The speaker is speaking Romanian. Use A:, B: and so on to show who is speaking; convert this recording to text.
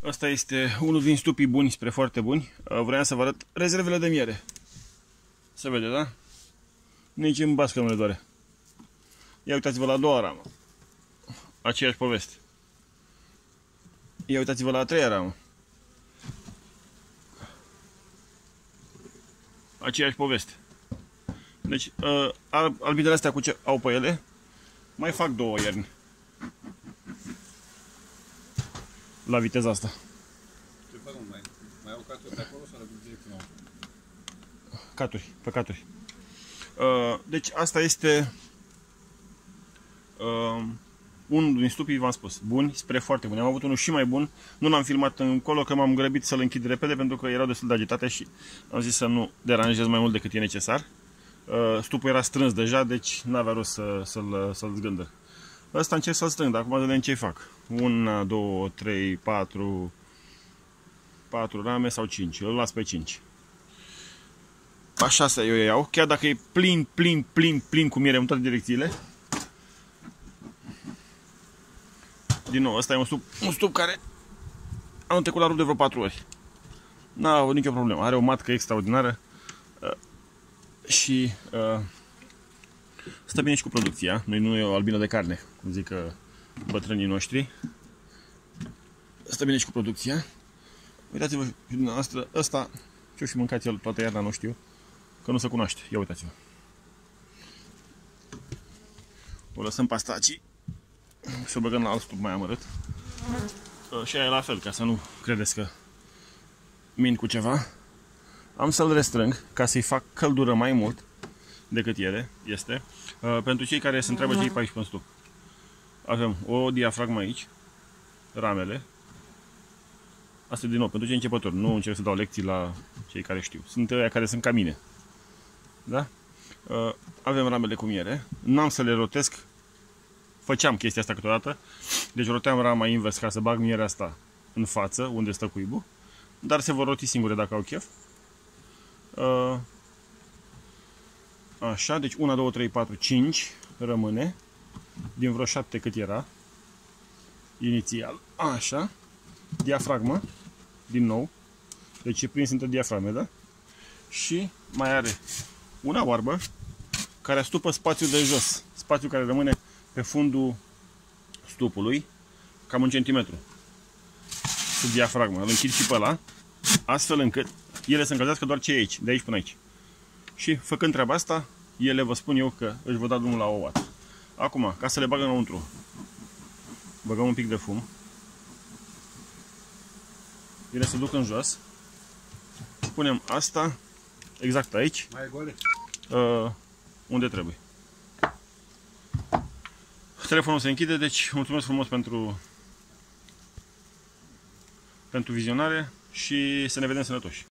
A: Asta este unul din stupii buni spre foarte buni. Vreau să vă arăt rezervele de miere. Se vede, da? Nici în bască nu le doare. Ia uitați-vă la a doua ramă. Aceeași poveste. Ia uitați-vă la a treia ramă. Aceeași poveste. Deci, albinele astea cu ce au pe ele, mai fac 2 ierni. La viteza asta.
B: Ce fac, mai au caturi de acolo sau la direct nou?
A: Caturi, pe caturi. Deci asta este unul din stupii, v-am spus, buni spre foarte buni. Am avut unul și mai bun, nu l-am filmat încolo că m-am grăbit să-l închid repede pentru că erau destul de agitate și am zis să nu deranjez mai mult decât e necesar. Stupul era strâns deja, deci n-avea rost să-l zgândăr. Ăsta încerc să-l strâng, dar acum vedem ce-i fac. 1, 2, 3, 4 rame sau 5, îl las pe 5. A 6 eu iau, chiar dacă e plin cu miere în toate direcțiile. Din nou, ăsta e un stup care am trecut la rup de vreo 4 ori. N-a avut nicio problemă, are o matcă extraordinară și stă bine și cu producția. Nu e o albină de carne, cum zic bătrânii noștri. Stă bine și cu producția. Uitați-vă și dumneavoastră, ăsta ce-o și mâncat el toată iarna, nu știu, că nu se cunoaște. Ia uitați-vă. O lăsăm pe asta aici și o băgăm la alt stup mai amărât. Și aia e la fel, ca să nu credeți că mint cu ceva. Am să-l restrâng ca să-i fac căldură mai mult decât ele este. Pentru cei care se întreabă ce-i pe aici pe stup. Avem o diafragmă aici, ramele. Asta din nou, pentru cei începători. Nu încerc să dau lecții la cei care știu. Sunt ăia care sunt ca mine. Da? Avem ramele cu miere. N-am să le rotesc. Făceam chestia asta câteodată. Deci roteam rama invers ca să bag mierea asta în față, unde stă cuibul. Dar se vor roti singure dacă au chef. Așa, deci 1, 2, 3, 4, 5 rămâne. Din vreo 7 cât era inițial. Așa. Diafragma. Din nou. Deci e prins între diafragme, da? Și mai are una oarbă care astupă spațiul de jos. Spațiul care rămâne pe fundul stupului. Cam 1 centimetru. Sub diafragma. Îl închid și pe ăla. Astfel încât ele să încălzească doar ce e aici. De aici până aici. Și făcând treaba asta, ele vă spun eu că își vă da drumul la ouă. Acum, ca să le bag înăuntru, băgăm un pic de fum. Ele se duc în jos. Punem asta exact aici.
B: Mai e goale?
A: Unde trebuie. Telefonul se închide, deci mulțumesc frumos pentru vizionare și să ne vedem sănătoși.